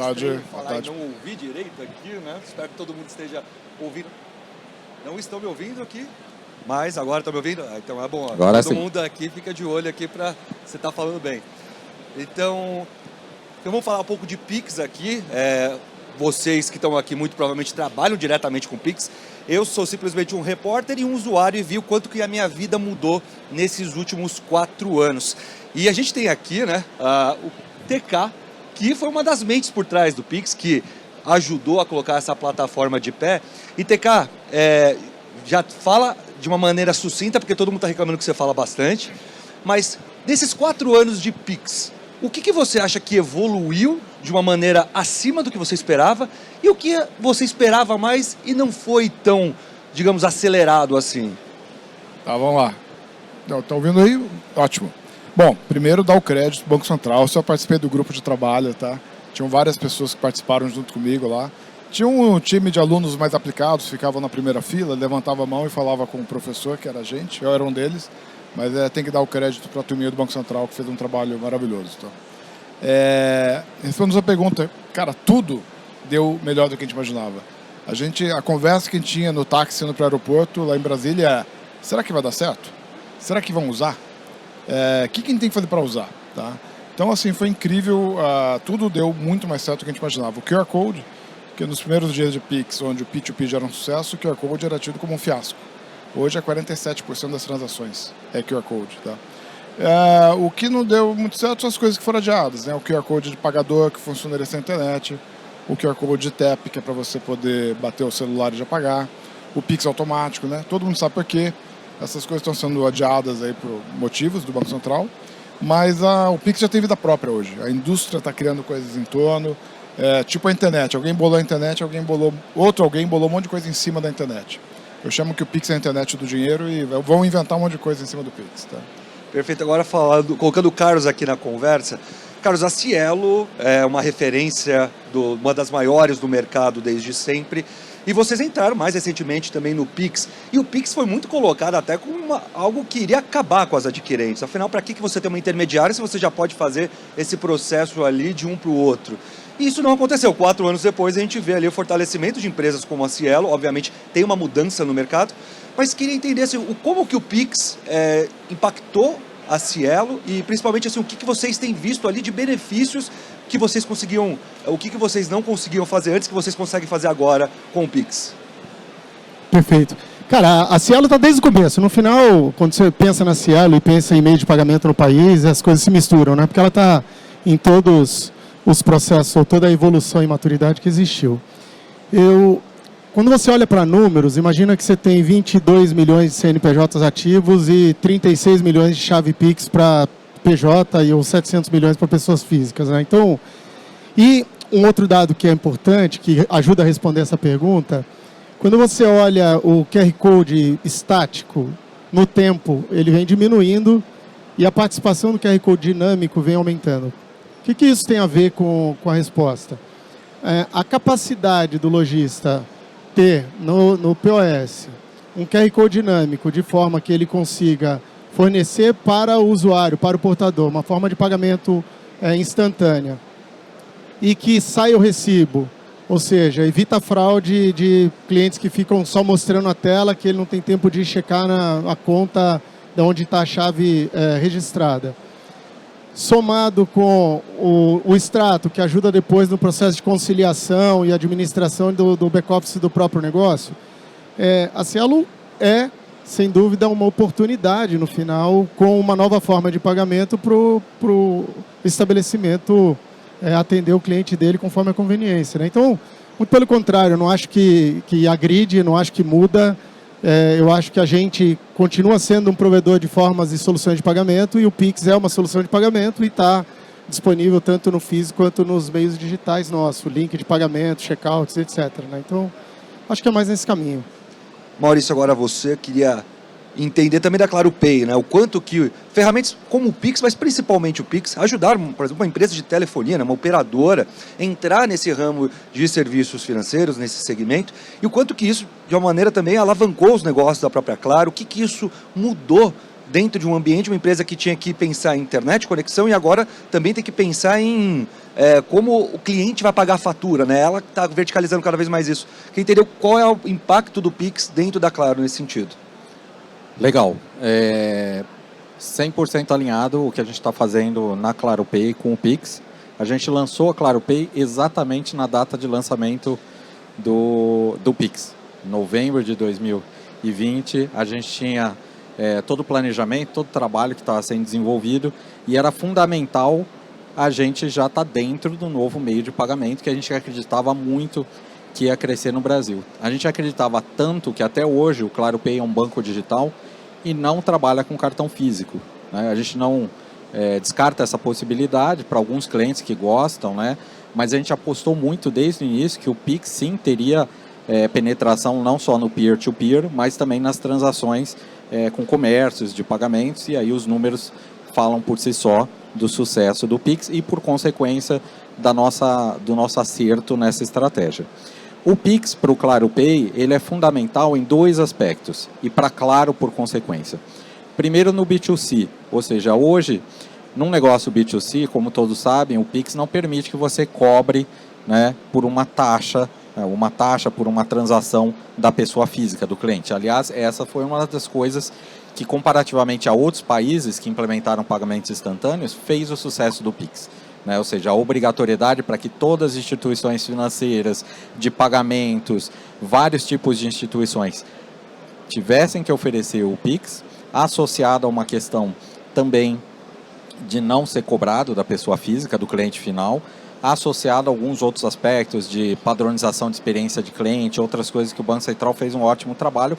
tarde. Falar e não ouvir direito aqui, né? Espero que todo mundo esteja ouvindo. Não estão me ouvindo aqui, mas agora estão me ouvindo? Então é bom. Agora todo sim. mundo aqui fica de olho aqui para você estar falando bem. Então vamos falar um pouco de Pix aqui. Vocês que estão aqui muito provavelmente trabalham diretamente com Pix. Eu sou simplesmente um repórter e um usuário e vi o quanto que a minha vida mudou nesses últimos 4 anos. E a gente tem aqui, né, o TK, que foi uma das mentes por trás do Pix, que ajudou a colocar essa plataforma de pé. E TK, já fala de uma maneira sucinta, porque todo mundo está reclamando que você fala bastante, mas nesses 4 anos de Pix, o que você acha que evoluiu de uma maneira acima do que você esperava e o que você esperava mais e não foi tão, digamos, acelerado assim? Tá, vamos lá. Tá ouvindo aí? Ótimo. Bom, primeiro dar o crédito do Banco Central. Eu só participei do grupo de trabalho, tá? Tinham várias pessoas que participaram junto comigo lá. Tinha um time de alunos mais aplicados, ficavam na primeira fila, levantava a mão e falava com o professor, que era a gente, eu era um deles. Mas tem que dar o crédito para a turminha do Banco Central, que fez um trabalho maravilhoso. Então. Respondendo a sua pergunta, cara, tudo deu melhor do que a gente imaginava. A conversa que a gente tinha no táxi indo para o aeroporto, lá em Brasília, será que vai dar certo? Será que vão usar? O que a gente tem que fazer para usar? Tá? Então, assim, foi incrível, tudo deu muito mais certo do que a gente imaginava. O QR Code, que nos primeiros dias de Pix, onde o P2P já era um sucesso, o QR Code era tido como um fiasco. Hoje é 47% das transações é QR Code. Tá? O que não deu muito certo são as coisas que foram adiadas. Né? O QR Code de pagador, que funcionaria sem internet. O QR Code de TAP, que é para você poder bater o celular e já pagar. O Pix automático, né? Todo mundo sabe por quê. Essas coisas estão sendo adiadas aí por motivos do Banco Central. Mas o Pix já tem vida própria hoje. A indústria está criando coisas em torno. Tipo a internet. Alguém bolou a internet, outro alguém bolou um monte de coisa em cima da internet. Eu chamo que o Pix é a internet do dinheiro e vão inventar um monte de coisa em cima do Pix. Tá? Perfeito. Agora colocando o Carlos aqui na conversa. Carlos, a Cielo é uma referência, uma das maiores do mercado desde sempre. E vocês entraram mais recentemente também no Pix. E o Pix foi muito colocado até como algo que iria acabar com as adquirentes. Afinal, para que você tem uma intermediária se você já pode fazer esse processo ali de um para o outro? E isso não aconteceu. 4 anos depois a gente vê ali o fortalecimento de empresas como a Cielo. Obviamente tem uma mudança no mercado, mas queria entender assim, como que o Pix impactou a Cielo e principalmente assim, o que vocês têm visto ali de benefícios que vocês conseguiam, o que vocês não conseguiam fazer antes que vocês conseguem fazer agora com o Pix. Perfeito. Cara, a Cielo está desde o começo. No final, quando você pensa na Cielo e pensa em meio de pagamento no país, as coisas se misturam, né? Porque ela está em todos os processos, ou toda a evolução e maturidade que existiu. Quando você olha para números, imagina que você tem 22 milhões de CNPJs ativos e 36 milhões de chave Pix para PJ e os 700 milhões para pessoas físicas. Né? Então, e um outro dado que é importante, que ajuda a responder essa pergunta, quando você olha o QR Code estático, no tempo, ele vem diminuindo e a participação do QR Code dinâmico vem aumentando. O que isso tem a ver com a resposta? A capacidade do lojista ter no POS um QR Code dinâmico de forma que ele consiga fornecer para o usuário, para o portador, uma forma de pagamento instantânea e que saia o recibo, ou seja, evita a fraude de clientes que ficam só mostrando a tela, que ele não tem tempo de checar a conta de onde está a chave registrada. Somado com o extrato, que ajuda depois no processo de conciliação e administração do back-office do próprio negócio, a Cielo sem dúvida, uma oportunidade no final com uma nova forma de pagamento para o estabelecimento atender o cliente dele conforme a conveniência. Né? Então, muito pelo contrário, eu não acho que agride, não acho que muda. Eu acho que a gente continua sendo um provedor de formas e soluções de pagamento e o Pix é uma solução de pagamento e está disponível tanto no físico quanto nos meios digitais nossos, link de pagamento, checkouts, etc. Né? Então, acho que é mais nesse caminho. Maurício, agora você queria entender também da Claro Pay, né? O quanto que ferramentas como o Pix, mas principalmente o Pix, ajudaram, por exemplo, uma empresa de telefonia, né? Uma operadora, a entrar nesse ramo de serviços financeiros, nesse segmento, e o quanto que isso, de uma maneira também, alavancou os negócios da própria Claro, o que isso mudou dentro de um ambiente, uma empresa que tinha que pensar em internet, conexão, e agora também tem que pensar em como o cliente vai pagar a fatura, né? Ela está verticalizando cada vez mais isso. Quem entendeu qual é o impacto do Pix dentro da Claro nesse sentido? Legal. 100% alinhado o que a gente está fazendo na Claro Pay com o Pix. A gente lançou a Claro Pay exatamente na data de lançamento do Pix. Em novembro de 2020, a gente tinha todo o planejamento, todo o trabalho que estava sendo desenvolvido e era fundamental a gente já estar dentro do novo meio de pagamento que a gente acreditava muito que ia crescer no Brasil. A gente acreditava tanto que até hoje o Claro Pay é um banco digital e não trabalha com cartão físico, né? A gente não descarta essa possibilidade para alguns clientes que gostam, né? Mas a gente apostou muito desde o início que o Pix sim teria penetração não só no peer-to-peer, mas também nas transações com comércios de pagamentos, e aí os números falam por si só do sucesso do Pix e, por consequência, do nosso acerto nessa estratégia. O Pix para o Claro Pay, ele é fundamental em dois aspectos, e para Claro, por consequência. Primeiro, no B2C, ou seja, hoje, num negócio B2C, como todos sabem, o Pix não permite que você cobre, né, por uma taxa por uma transação da pessoa física, do cliente. Aliás, essa foi uma das coisas que, comparativamente a outros países que implementaram pagamentos instantâneos, fez o sucesso do Pix. Né? Ou seja, a obrigatoriedade para que todas as instituições financeiras, de pagamentos, vários tipos de instituições, tivessem que oferecer o Pix, associado a uma questão também de não ser cobrado da pessoa física, do cliente final, associado a alguns outros aspectos de padronização de experiência de cliente, outras coisas que o Banco Central fez um ótimo trabalho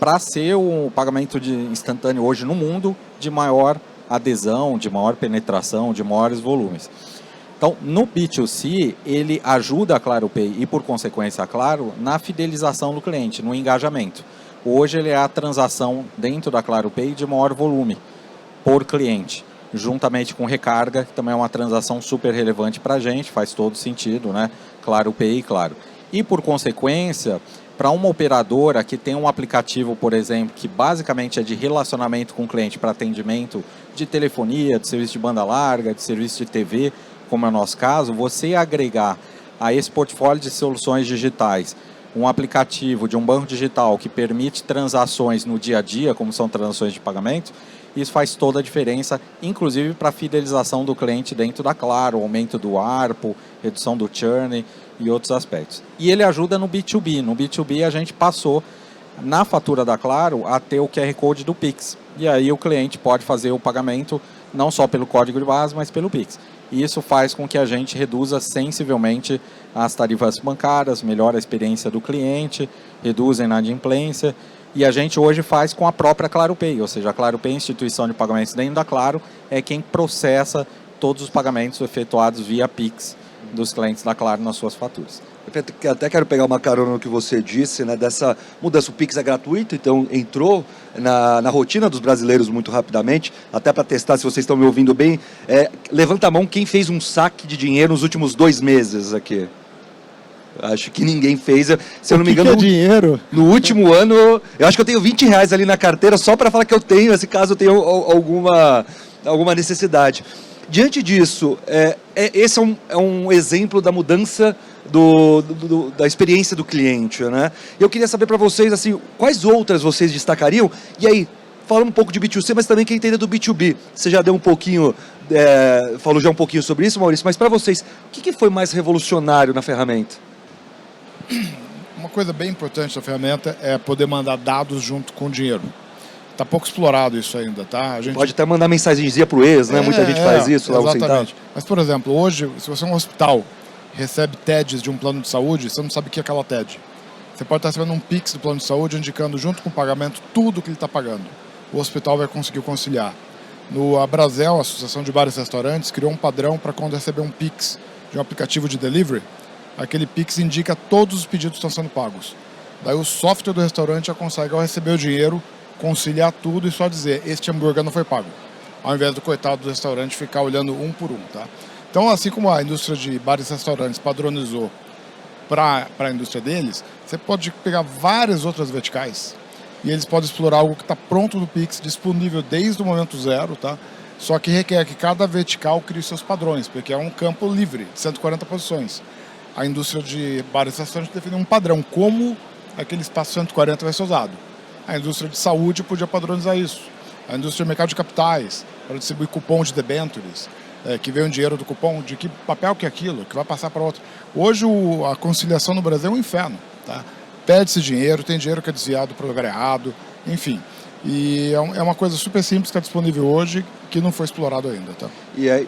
para ser o pagamento instantâneo hoje no mundo de maior adesão, de maior penetração, de maiores volumes. Então, no B2C, ele ajuda a Claro Pay e, por consequência, a Claro, na fidelização do cliente, no engajamento. Hoje, ele é a transação dentro da Claro Pay de maior volume por cliente, juntamente com recarga, que também é uma transação super relevante para a gente, faz todo sentido, né? Claro Pay, claro. E, por consequência, para uma operadora que tem um aplicativo, por exemplo, que basicamente é de relacionamento com o cliente para atendimento de telefonia, de serviço de banda larga, de serviço de TV, como é o nosso caso, você agregar a esse portfólio de soluções digitais um aplicativo de um banco digital que permite transações no dia a dia, como são transações de pagamento, isso faz toda a diferença, inclusive para a fidelização do cliente dentro da Claro, aumento do ARPU, redução do churn e outros aspectos. E ele ajuda no B2B. No B2B a gente passou, na fatura da Claro, a ter o QR Code do Pix. E aí o cliente pode fazer o pagamento não só pelo código de base, mas pelo Pix. E isso faz com que a gente reduza sensivelmente as tarifas bancárias, melhora a experiência do cliente, reduz a inadimplência. E a gente hoje faz com a própria Claro Pay, ou seja, a Claro Pay, instituição de pagamentos dentro da Claro, é quem processa todos os pagamentos efetuados via Pix dos clientes da Claro nas suas faturas. Eu até quero pegar uma carona no que você disse, né, dessa mudança. O Pix é gratuito, então entrou na rotina dos brasileiros muito rapidamente. Até para testar, se vocês estão me ouvindo bem, levanta a mão quem fez um saque de dinheiro nos últimos 2 meses aqui. Acho que ninguém fez. Se eu não me engano, que é dinheiro? No último ano, eu acho que eu tenho R$20 ali na carteira só para falar que eu tenho, nesse caso eu tenho alguma necessidade. Diante disso, esse é um exemplo da mudança da experiência do cliente, né? Eu queria saber para vocês, assim, quais outras vocês destacariam? E aí, falando um pouco de B2C, mas também quem entender do B2B. Você já deu um pouquinho, falou já um pouquinho sobre isso, Maurício, mas para vocês, o que foi mais revolucionário na ferramenta? Uma coisa bem importante da ferramenta é poder mandar dados junto com o dinheiro. Está pouco explorado isso ainda, tá? A gente pode até mandar mensagenzinha para o ex, né? Muita gente faz isso lá, exatamente. Mas, por exemplo, hoje, se você é um hospital, recebe TEDs de um plano de saúde, você não sabe o que é aquela TED. Você pode estar recebendo um Pix do plano de saúde indicando junto com o pagamento tudo que ele está pagando. O hospital vai conseguir conciliar. No Abrazel, a Associação de Bares e Restaurantes, criou um padrão para quando receber um Pix de um aplicativo de delivery, aquele Pix indica todos os pedidos que estão sendo pagos. Daí o software do restaurante já consegue, ao receber o dinheiro, conciliar tudo e só dizer, este hambúrguer não foi pago. Ao invés do coitado do restaurante ficar olhando um por um, tá? Então, assim como a indústria de bares e restaurantes padronizou para a indústria deles, você pode pegar várias outras verticais e eles podem explorar algo que está pronto no Pix, disponível desde o momento zero, tá? Só que requer que cada vertical crie seus padrões, porque é um campo livre, de 140 posições. A indústria de bares e restaurantes define um padrão, como aquele espaço 140 vai ser usado. A indústria de saúde podia padronizar isso. A indústria do mercado de capitais, para distribuir cupom de debêntures, que vem o dinheiro do cupom, de que papel que é aquilo, que vai passar para outro. Hoje a conciliação no Brasil é um inferno. Tá? Pede-se dinheiro, tem dinheiro que é desviado para o lugar errado, enfim. E é uma coisa super simples que está disponível hoje, que não foi explorado ainda. Tá? E aí,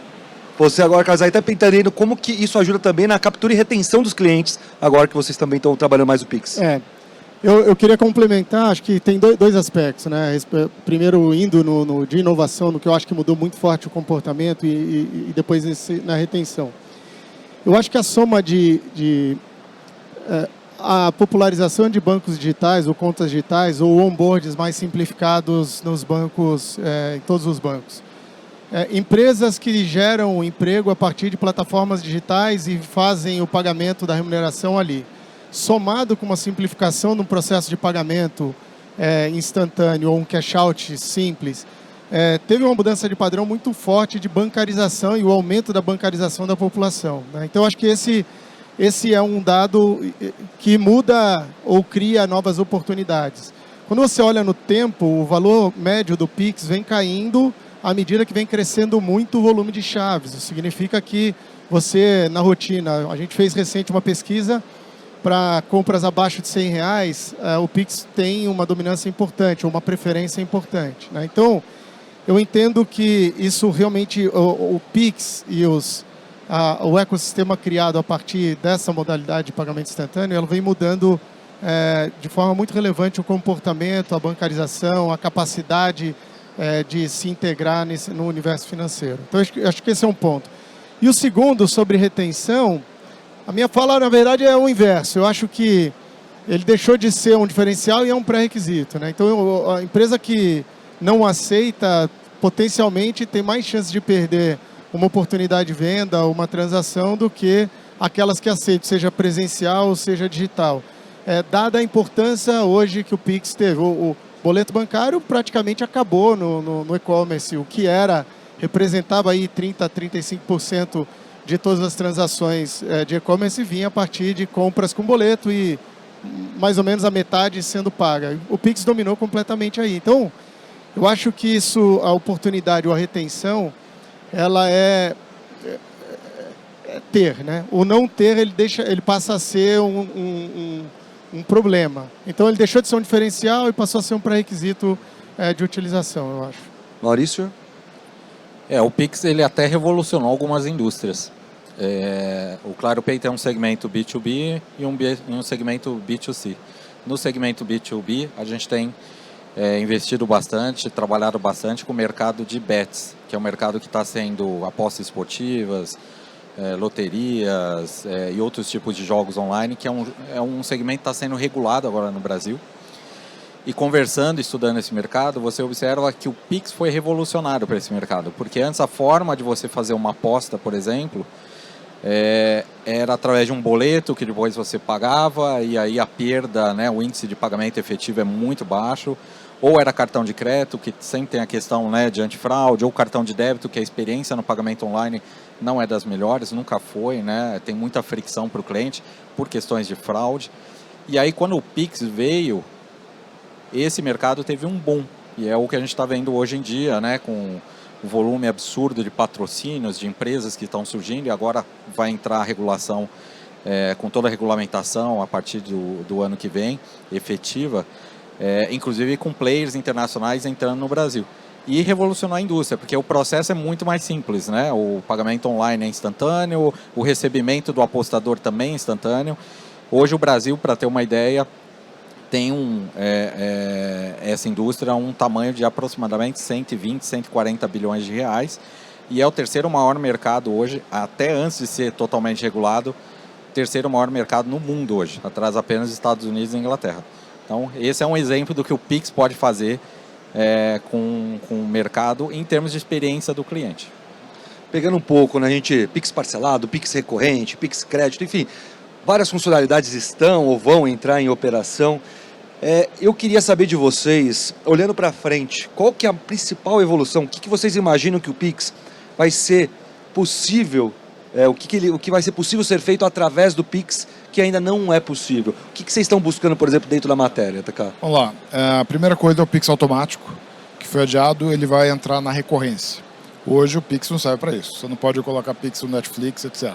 você agora, Carlos, aí está entendendo como que isso ajuda também na captura e retenção dos clientes, agora que vocês também estão trabalhando mais o Pix. Eu queria complementar, acho que tem dois aspectos, né? Primeiro, indo de inovação, no que eu acho que mudou muito forte o comportamento e depois na retenção. Eu acho que a soma a popularização de bancos digitais ou contas digitais ou onboards mais simplificados nos bancos, em todos os bancos. Empresas que geram emprego a partir de plataformas digitais e fazem o pagamento da remuneração ali. Somado com uma simplificação no processo de pagamento instantâneo ou um cash-out simples, teve uma mudança de padrão muito forte de bancarização e o aumento da bancarização da população. Né? Então, acho que esse é um dado que muda ou cria novas oportunidades. Quando você olha no tempo, o valor médio do Pix vem caindo à medida que vem crescendo muito o volume de chaves. Isso significa que você, na rotina, a gente fez recente uma pesquisa para compras abaixo de R$100, o Pix tem uma dominância importante, ou uma preferência importante. Né? Então, eu entendo que isso realmente, o Pix e o ecossistema criado a partir dessa modalidade de pagamento instantâneo, ela vem mudando de forma muito relevante o comportamento, a bancarização, a capacidade de se integrar no universo financeiro. Então, acho que esse é um ponto. E o segundo, sobre retenção, a minha fala, na verdade, é o inverso. Eu acho que ele deixou de ser um diferencial e é um pré-requisito. Né? Então, a empresa que não aceita, potencialmente, tem mais chance de perder uma oportunidade de venda, uma transação, do que aquelas que aceitam, seja presencial ou seja digital. Dada a importância hoje que o Pix teve. O boleto bancário praticamente acabou no e-commerce. O que representava aí 30% a 35% de todas as transações de e-commerce vinha a partir de compras com boleto e mais ou menos a metade sendo paga. O Pix dominou completamente aí. Então, eu acho que isso, a oportunidade ou a retenção, ela é ter, né? O não ter, ele passa a ser um problema. Então, ele deixou de ser um diferencial e passou a ser um pré-requisito de utilização, eu acho. Maurício? O Pix ele até revolucionou algumas indústrias. O ClaroPay tem um segmento B2B e um segmento B2C. No segmento B2B, a gente tem investido bastante, trabalhado bastante com o mercado de bets, que é um mercado que está sendo apostas esportivas, loterias e outros tipos de jogos online, que é um segmento que está sendo regulado agora no Brasil. E conversando, estudando esse mercado, você observa que o Pix foi revolucionário para esse mercado, porque antes a forma de você fazer uma aposta, por exemplo, era através de um boleto que depois você pagava e aí a perda, né, o índice de pagamento efetivo é muito baixo, ou era cartão de crédito, que sempre tem a questão, né, de antifraude, ou cartão de débito, que a experiência no pagamento online não é das melhores, nunca foi, né, tem muita fricção para o cliente por questões de fraude. E aí quando o Pix veio, esse mercado teve um boom, e é o que a gente está vendo hoje em dia, né, com o volume absurdo de patrocínios de empresas que estão surgindo, e agora vai entrar a regulação, com toda a regulamentação a partir do ano que vem, efetiva, inclusive com players internacionais entrando no Brasil. E revolucionou a indústria, porque o processo é muito mais simples, né? O pagamento online é instantâneo, o recebimento do apostador também é instantâneo. Hoje o Brasil, para ter uma ideia, tem essa indústria um tamanho de aproximadamente 120, 140 bilhões de reais e é o terceiro maior mercado hoje, até antes de ser totalmente regulado, terceiro maior mercado no mundo hoje, atrás apenas dos Estados Unidos e Inglaterra. Então, esse é um exemplo do que o Pix pode fazer com o mercado em termos de experiência do cliente. Pegando um pouco, né, Pix parcelado, Pix recorrente, Pix crédito, enfim, várias funcionalidades estão ou vão entrar em operação. Eu queria saber de vocês, olhando para frente, qual que é a principal evolução? O que vocês imaginam que o Pix vai ser possível, o que vai ser possível ser feito através do Pix que ainda não é possível? O que vocês estão buscando, por exemplo, dentro da matéria, TK? Vamos lá. A primeira coisa é o Pix automático, que foi adiado, ele vai entrar na recorrência. Hoje o Pix não serve para isso. Você não pode colocar Pix no Netflix, etc.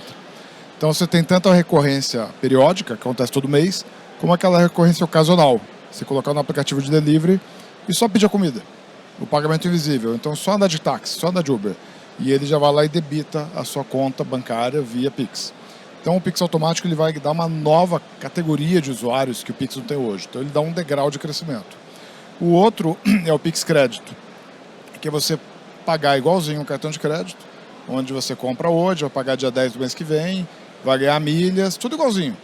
Então você tem tanto a recorrência periódica, que acontece todo mês, como aquela recorrência ocasional. Você colocar no aplicativo de delivery e só pedir a comida. O pagamento invisível. Então só andar de táxi, só andar de Uber. E ele já vai lá e debita a sua conta bancária via Pix. Então o Pix automático ele vai dar uma nova categoria de usuários que o Pix não tem hoje. Então ele dá um degrau de crescimento. O outro é o Pix Crédito, que é você pagar igualzinho um cartão de crédito, onde você compra hoje, vai pagar dia 10 do mês que vem, vai ganhar milhas, tudo igualzinho.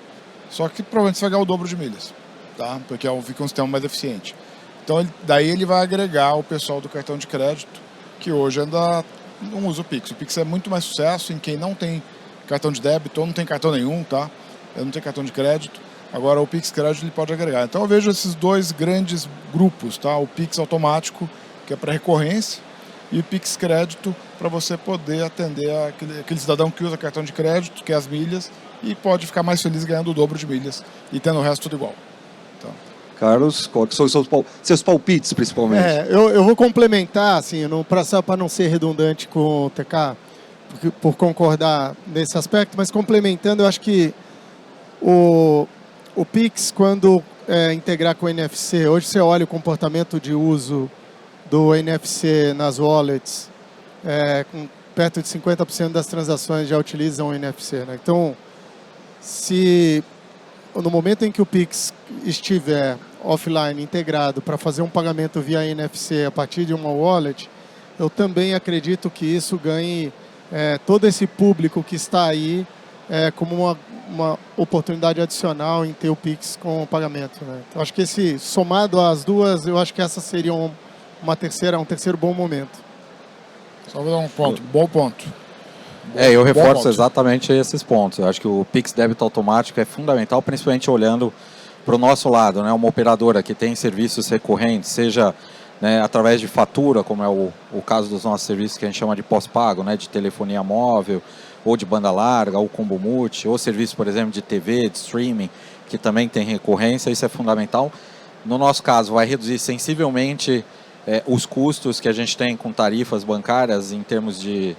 Só que provavelmente você vai ganhar o dobro de milhas, tá? Porque fica um sistema mais eficiente. Então daí ele vai agregar o pessoal do cartão de crédito, que hoje ainda não usa o Pix. O Pix é muito mais sucesso em quem não tem cartão de débito ou não tem cartão nenhum, tá? Não tem cartão de crédito. Agora o Pix Crédito ele pode agregar. Então eu vejo esses dois grandes grupos, tá? O Pix automático, que é para recorrência, e o Pix Crédito para você poder atender aquele cidadão que usa cartão de crédito, que é as milhas, e pode ficar mais feliz ganhando o dobro de milhas e tendo o resto tudo igual. Então. Carlos, quais são os seus palpites, principalmente? Eu vou complementar, assim, para não ser redundante com o TK, por concordar nesse aspecto, mas complementando, eu acho que o Pix, quando integrar com o NFC, hoje você olha o comportamento de uso do NFC nas wallets, com perto de 50% das transações já utilizam o NFC, né? Então, se no momento em que o Pix estiver offline, integrado, para fazer um pagamento via NFC a partir de uma wallet, eu também acredito que isso ganhe todo esse público que está aí como uma oportunidade adicional em ter o Pix com o pagamento, né? Então, acho que somado às duas, eu acho que essa seria um terceiro bom momento. Só vou dar um ponto, bom ponto. Eu reforço ponto. exatamente esses pontos. Eu acho que o Pix débito automático é fundamental, principalmente olhando para o nosso lado, né? Uma operadora que tem serviços recorrentes, seja, né, através de fatura, como é o caso dos nossos serviços que a gente chama de pós-pago, né, de telefonia móvel, ou de banda larga, ou combo multi, ou serviço, por exemplo, de TV, de streaming, que também tem recorrência, isso é fundamental. No nosso caso, vai reduzir sensivelmente os custos que a gente tem com tarifas bancárias em termos de,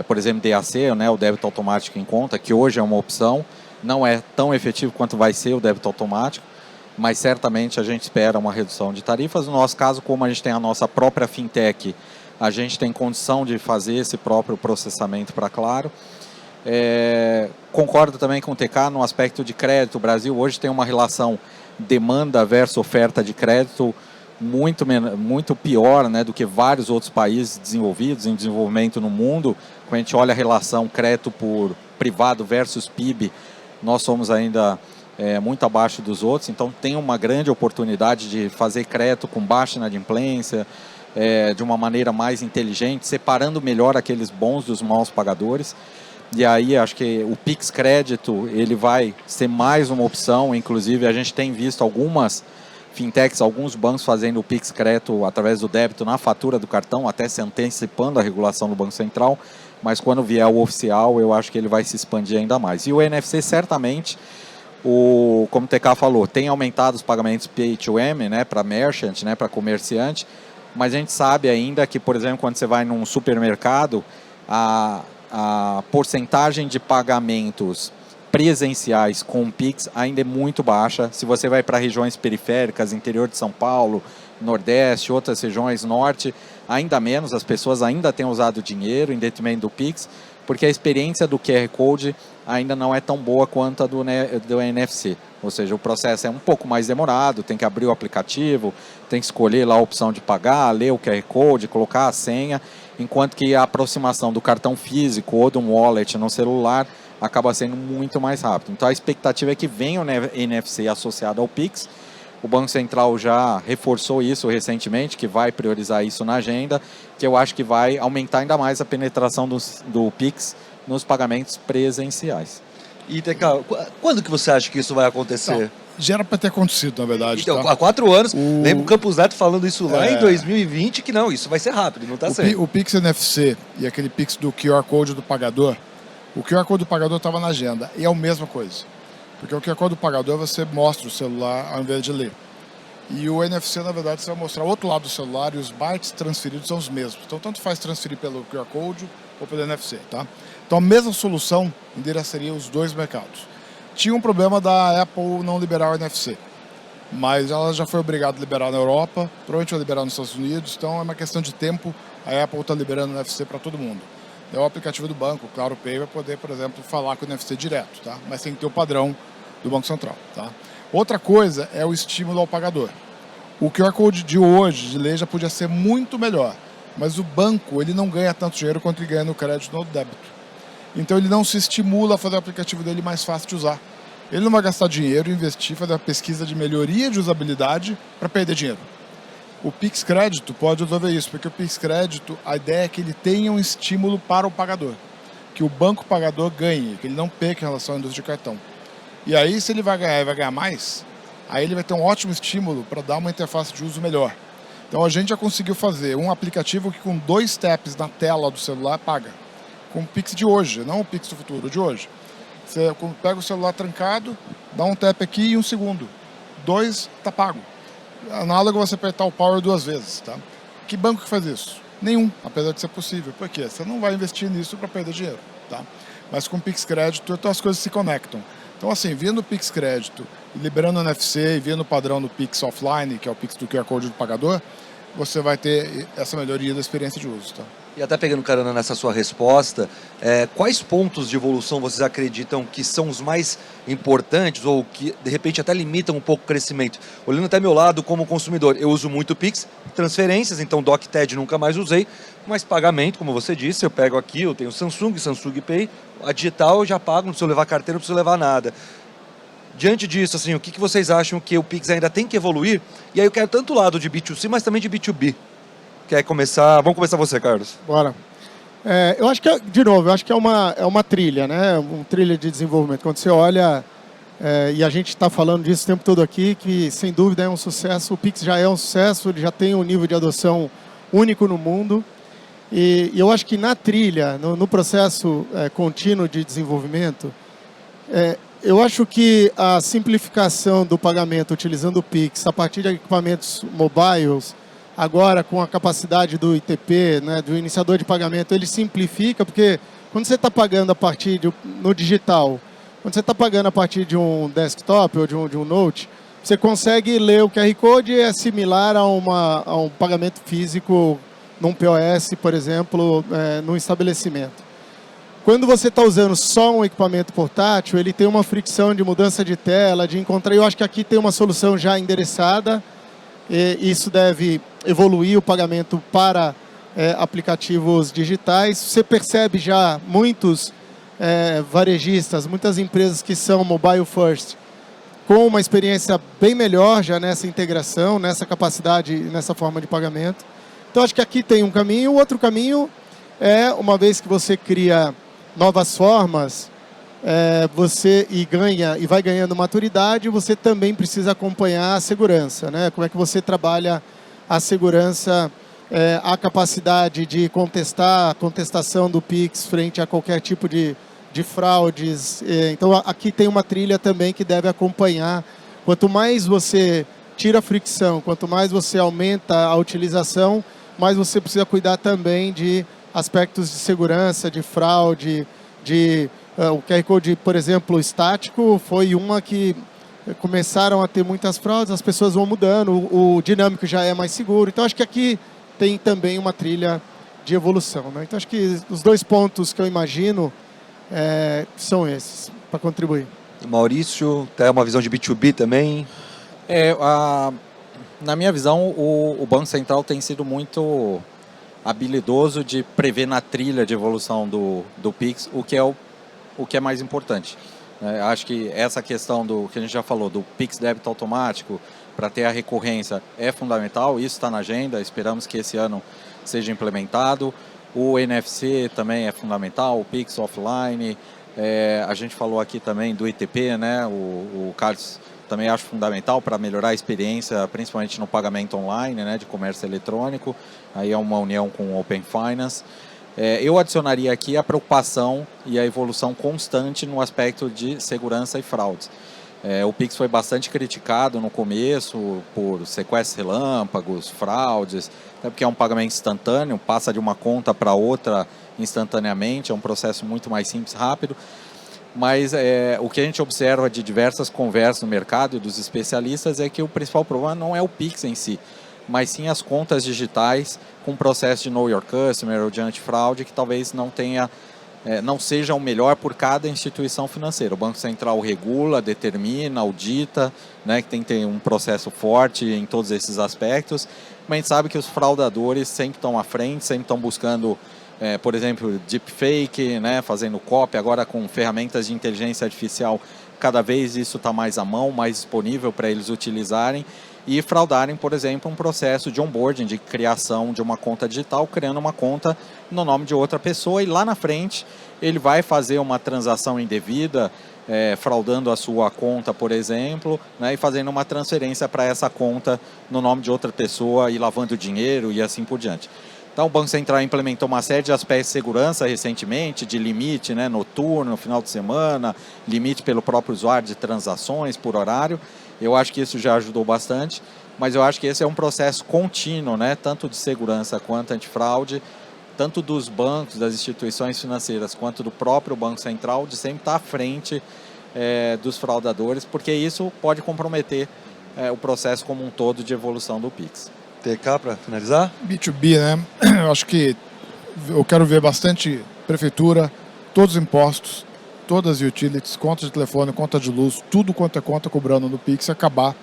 por exemplo, DAC, né, o débito automático em conta, que hoje é uma opção, não é tão efetivo quanto vai ser o débito automático, mas certamente a gente espera uma redução de tarifas. No nosso caso, como a gente tem a nossa própria fintech, a gente tem condição de fazer esse próprio processamento para Claro. Concordo também com o TK no aspecto de crédito. O Brasil hoje tem uma relação demanda versus oferta de crédito muito pior, né, do que vários outros países desenvolvidos, em desenvolvimento no mundo. Quando a gente olha a relação crédito por privado versus PIB, nós somos ainda muito abaixo dos outros, então tem uma grande oportunidade de fazer crédito com baixa inadimplência, de uma maneira mais inteligente, separando melhor aqueles bons dos maus pagadores. E aí acho que o Pix Crédito ele vai ser mais uma opção. Inclusive a gente tem visto algumas fintechs, alguns bancos fazendo o Pix Crédito através do débito na fatura do cartão, até se antecipando a regulação do Banco Central, mas quando vier o oficial eu acho que ele vai se expandir ainda mais. E o NFC certamente, como o TK falou, tem aumentado os pagamentos Pay to M, né, para merchant, né, para comerciante, mas a gente sabe ainda que, por exemplo, quando você vai num supermercado, a porcentagem de pagamentos presenciais com Pix ainda é muito baixa. Se você vai para regiões periféricas, interior de São Paulo, Nordeste, outras regiões, Norte, ainda menos, as pessoas ainda têm usado dinheiro em detrimento do Pix, porque a experiência do QR Code ainda não é tão boa quanto a do NFC. Ou seja, o processo é um pouco mais demorado, tem que abrir o aplicativo, tem que escolher lá a opção de pagar, ler o QR Code, colocar a senha, enquanto que a aproximação do cartão físico ou de um wallet no celular acaba sendo muito mais rápido. Então a expectativa é que venha o NFC associado ao Pix. O Banco Central já reforçou isso recentemente, que vai priorizar isso na agenda, que eu acho que vai aumentar ainda mais a penetração do Pix nos pagamentos presenciais. E, TK, quando que você acha que isso vai acontecer? Já era para ter acontecido, na verdade. Então, tá? há 4 anos, lembro o Campos Neto falando isso lá em 2020, que não, isso vai ser rápido, não está certo. O Pix NFC e aquele Pix do QR Code do pagador, o QR Code do pagador estava na agenda, e é a mesma coisa. Porque o QR Code do pagador você mostra o celular ao invés de ler. E o NFC, na verdade, você vai mostrar o outro lado do celular e os bytes transferidos são os mesmos. Então, tanto faz transferir pelo QR Code ou pelo NFC, tá? Então, a mesma solução endereçaria os dois mercados. Tinha um problema da Apple não liberar o NFC, mas ela já foi obrigada a liberar na Europa, provavelmente vai liberar nos Estados Unidos, então é uma questão de tempo, a Apple está liberando o NFC para todo mundo. É o aplicativo do banco, o Claro Pay, vai poder, por exemplo, falar com o NFC direto, tá? Mas tem que ter o padrão do Banco Central, tá? Outra coisa é o estímulo ao pagador. O QR Code de hoje, de lei, já podia ser muito melhor, mas o banco ele não ganha tanto dinheiro quanto ele ganha no crédito ou no débito. Então ele não se estimula a fazer o aplicativo dele mais fácil de usar. Ele não vai gastar dinheiro e investir, fazer uma pesquisa de melhoria de usabilidade para perder dinheiro. O Pix Crédito pode resolver isso, porque o Pix Crédito, a ideia é que ele tenha um estímulo para o pagador, que o banco pagador ganhe, que ele não perca em relação à indústria de cartão. E aí, se ele vai ganhar mais, aí ele vai ter um ótimo estímulo para dar uma interface de uso melhor. Então a gente já conseguiu fazer um aplicativo que com 2 taps na tela do celular paga. Com o Pix de hoje, não o Pix do futuro, o de hoje. Você pega o celular trancado, dá um tap aqui e 1 segundo. 2, tá pago. Análogo você apertar o power 2 vezes, tá? Que banco que faz isso? Nenhum, apesar de ser possível. Por quê? Você não vai investir nisso para perder dinheiro, tá? Mas com o Pix Crédito, então as coisas se conectam. Então assim, vendo o Pix Crédito, liberando o NFC e vendo o padrão do Pix Offline, que é o Pix do QR Code do pagador, você vai ter essa melhoria da experiência de uso, tá? E até pegando carona nessa sua resposta, quais pontos de evolução vocês acreditam que são os mais importantes ou que, de repente, até limitam um pouco o crescimento? Olhando até meu lado como consumidor, eu uso muito Pix, transferências, então DocTed nunca mais usei, mas pagamento, como você disse, eu pego aqui, eu tenho Samsung Pay, a digital eu já pago, não preciso levar carteira, não preciso levar nada. Diante disso, assim, o que vocês acham que o Pix ainda tem que evoluir? E aí eu quero tanto o lado de B2C, mas também de B2B. Quer começar? Vamos começar você, Carlos. Bora. Eu acho que, de novo, eu acho que é uma trilha, né? Uma trilha de desenvolvimento. Quando você olha, e a gente está falando disso o tempo todo aqui, que sem dúvida é um sucesso, o Pix já é um sucesso, ele já tem um nível de adoção único no mundo. E eu acho que na trilha, no processo contínuo de desenvolvimento, eu acho que a simplificação do pagamento utilizando o Pix a partir de equipamentos mobiles, agora com a capacidade do ITP, né, do iniciador de pagamento, ele simplifica, porque quando você está pagando a partir no digital, quando você está pagando a partir de um desktop ou de um note, você consegue ler o QR Code e é similar a um pagamento físico num POS, por exemplo, num estabelecimento. Quando você está usando só um equipamento portátil, ele tem uma fricção de mudança de tela, de encontrar. Eu acho que aqui tem uma solução já endereçada. E isso deve evoluir o pagamento para aplicativos digitais. Você percebe já muitos varejistas, muitas empresas que são mobile first, com uma experiência bem melhor já nessa integração, nessa capacidade, nessa forma de pagamento. Então acho que aqui tem um caminho. O outro caminho é, uma vez que você cria novas formas, você vai ganhando maturidade, você também precisa acompanhar a segurança, né? Como é que você trabalha a segurança, a capacidade de a contestação do Pix frente a qualquer tipo de fraudes. Então aqui tem uma trilha também que deve acompanhar. Quanto mais você tira a fricção, quanto mais você aumenta a utilização, mais você precisa cuidar também de aspectos de segurança, de fraude, o QR Code, por exemplo, estático, foi uma que começaram a ter muitas fraudes, as pessoas vão mudando, o dinâmico já é mais seguro. Então, acho que aqui tem também uma trilha de evolução, né? Então, acho que os 2 pontos que eu imagino são esses, para contribuir. Maurício, tem uma visão de B2B também? Na minha visão, o Banco Central tem sido muito habilidoso de prever na trilha de evolução do Pix o que é mais importante. Acho que essa questão do que a gente já falou, do Pix débito automático, para ter a recorrência, é fundamental. Isso está na agenda, esperamos que esse ano seja implementado. O NFC também é fundamental, o Pix offline. A gente falou aqui também do ITP, né? O Carlos também acho fundamental para melhorar a experiência, principalmente no pagamento online, né, de comércio eletrônico. Aí é uma união com o Open Finance. Eu adicionaria aqui a preocupação e a evolução constante no aspecto de segurança e fraudes. O Pix foi bastante criticado no começo por sequestros relâmpagos, fraudes, até porque é um pagamento instantâneo, passa de uma conta para outra instantaneamente, é um processo muito mais simples, rápido. Mas o que a gente observa de diversas conversas no mercado e dos especialistas é que o principal problema não é o Pix em si, mas sim as contas digitais com processo de Know Your Customer ou de antifraude que talvez não seja o melhor por cada instituição financeira. O Banco Central regula, determina, audita, né, que tem que ter um processo forte em todos esses aspectos, mas a gente sabe que os fraudadores sempre estão à frente, sempre estão buscando, por exemplo, deepfake, né, fazendo cópia, agora com ferramentas de inteligência artificial, cada vez isso está mais à mão, mais disponível para eles utilizarem, e fraudarem, por exemplo, um processo de onboarding, de criação de uma conta digital, criando uma conta no nome de outra pessoa, e lá na frente ele vai fazer uma transação indevida, fraudando a sua conta, por exemplo, né, e fazendo uma transferência para essa conta no nome de outra pessoa e lavando dinheiro e assim por diante. Então, o Banco Central implementou uma série de aspectos de segurança recentemente, de limite, né, noturno, final de semana, limite pelo próprio usuário de transações por horário. Eu acho que isso já ajudou bastante, mas eu acho que esse é um processo contínuo, né, tanto de segurança quanto antifraude, tanto dos bancos, das instituições financeiras, quanto do próprio Banco Central, de sempre estar à frente dos fraudadores, porque isso pode comprometer o processo como um todo de evolução do Pix. TK, para finalizar? B2B, né? Eu acho que eu quero ver bastante prefeitura, todos os impostos, todas as utilities, conta de telefone, conta de luz, tudo quanto é conta cobrando no Pix, acabar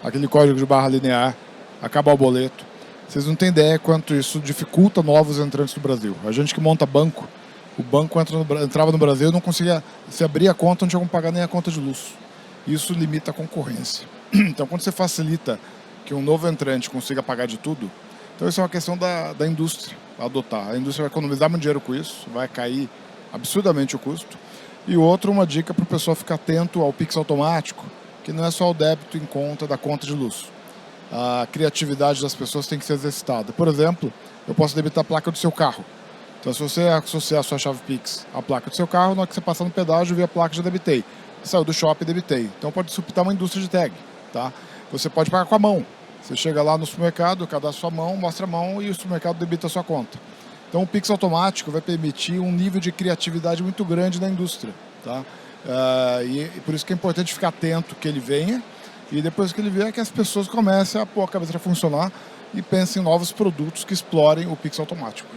aquele código de barra linear, acabar o boleto. Vocês não têm ideia quanto isso dificulta novos entrantes do Brasil. A gente que monta banco, o banco entrava no Brasil e não conseguia, se abrir a conta, não tinha como pagar nem a conta de luz. Isso limita a concorrência. Então, quando você facilita que um novo entrante consiga pagar de tudo, então isso é uma questão da indústria adotar. A indústria vai economizar muito dinheiro com isso, vai cair absurdamente o custo. E outro, uma dica para o pessoal ficar atento ao Pix automático, que não é só o débito em conta da conta de luz. A criatividade das pessoas tem que ser exercitada. Por exemplo, eu posso debitar a placa do seu carro. Então, se você associar a sua chave Pix à placa do seu carro, na hora que você passar no pedágio, vê a placa, já debitei. Saiu do shopping, debitei. Então, pode subtar uma indústria de tag. Tá? Você pode pagar com a mão. Você chega lá no supermercado, cadastra sua mão, mostra a mão e o supermercado debita a sua conta. Então, o Pix automático vai permitir um nível de criatividade muito grande na indústria. Tá? E por isso que é importante ficar atento que ele venha e depois que ele vier que as pessoas comecem a pôr a cabeça a funcionar e pensem em novos produtos que explorem o Pix automático.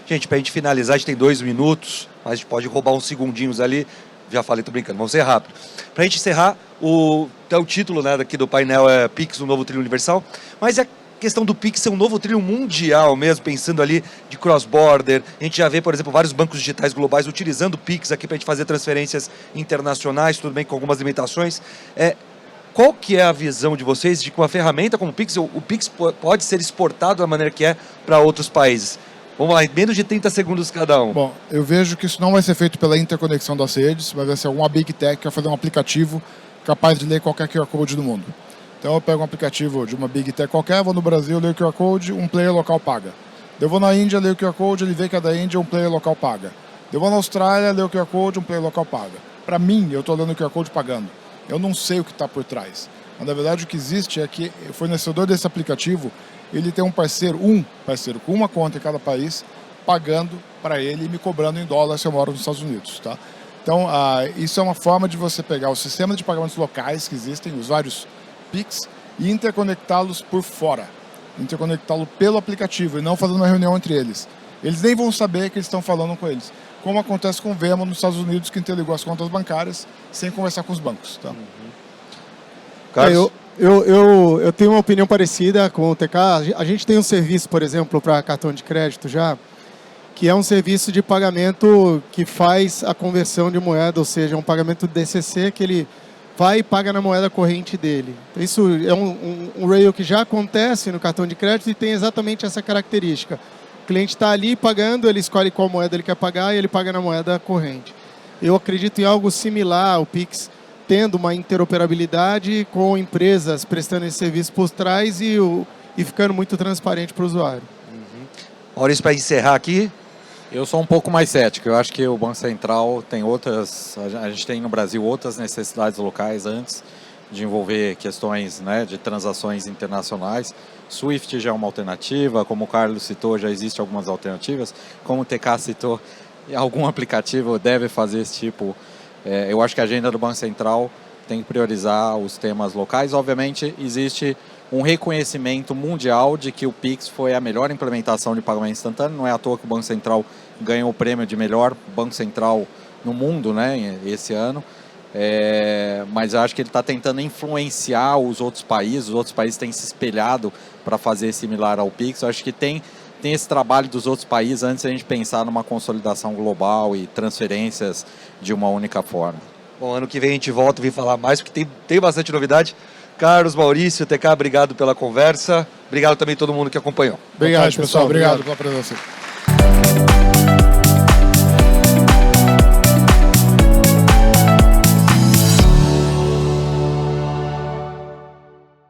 Gente, para a gente finalizar, a gente tem 2 minutos, mas a gente pode roubar uns segundinhos ali. Já falei, tô brincando, vamos ser rápido. Para a gente encerrar, o título, né, daqui do painel é Pix, um novo trilho universal, mas é a questão do Pix ser um novo trilho mundial mesmo, pensando ali de cross-border. A gente já vê, por exemplo, vários bancos digitais globais utilizando o Pix aqui para a gente fazer transferências internacionais, tudo bem com algumas limitações. Qual que é a visão de vocês de que uma ferramenta como o Pix pode ser exportado da maneira que é para outros países? Vamos lá, em menos de 30 segundos cada um. Bom, eu vejo que isso não vai ser feito pela interconexão das redes, mas vai ser alguma Big Tech que vai fazer um aplicativo capaz de ler qualquer QR Code do mundo. Então eu pego um aplicativo de uma Big Tech qualquer, vou no Brasil, leio o QR Code, um player local paga. Eu vou na Índia, leio o QR Code, ele vê que é da Índia, um player local paga. Eu vou na Austrália, leio o QR Code, um player local paga. Para mim, eu estou lendo o QR Code pagando. Eu não sei o que está por trás. Mas, na verdade, o que existe é que o fornecedor desse aplicativo, ele tem um parceiro com uma conta em cada país, pagando para ele e me cobrando em dólar se eu moro nos Estados Unidos. Tá? Então, isso é uma forma de você pegar o sistema de pagamentos locais que existem, os vários Pix, e interconectá-los por fora. Interconectá-lo pelo aplicativo e não fazendo uma reunião entre eles. Eles nem vão saber que eles estão falando com eles. Como acontece com o Venmo nos Estados Unidos, que interligou as contas bancárias sem conversar com os bancos. Tá? Eu tenho uma opinião parecida com o TK. A gente tem um serviço, por exemplo, para cartão de crédito já, que é um serviço de pagamento que faz a conversão de moeda, ou seja, um pagamento DCC que ele vai e paga na moeda corrente dele. Isso é um rail que já acontece no cartão de crédito e tem exatamente essa característica. O cliente está ali pagando, ele escolhe qual moeda ele quer pagar e ele paga na moeda corrente. Eu acredito em algo similar ao Pix tendo uma interoperabilidade com empresas prestando esse serviço por trás e ficando muito transparente para o usuário. Maurício, para encerrar aqui, Eu sou um pouco mais cético. Eu acho que o Banco Central tem a gente tem no Brasil outras necessidades locais antes de envolver questões, né, de transações internacionais. SWIFT já é uma alternativa, como o Carlos citou, já existem algumas alternativas. Como o TK citou, algum aplicativo deve fazer esse tipo. Eu acho que a agenda do Banco Central tem que priorizar os temas locais. Obviamente, existe um reconhecimento mundial de que o Pix foi a melhor implementação de pagamento instantâneo. Não é à toa que o Banco Central ganhou o prêmio de melhor Banco Central no mundo, né, esse ano. Mas eu acho que ele está tentando influenciar os outros países têm se espelhado para fazer similar ao Pix. Eu acho que tem esse trabalho dos outros países antes de a gente pensar numa consolidação global e transferências de uma única forma. bom, ano que vem a gente volta e vem falar mais, porque tem bastante novidade. Carlos, Maurício, TK, obrigado pela conversa. Obrigado também a todo mundo que acompanhou. Obrigado, pessoal. Obrigado pela presença.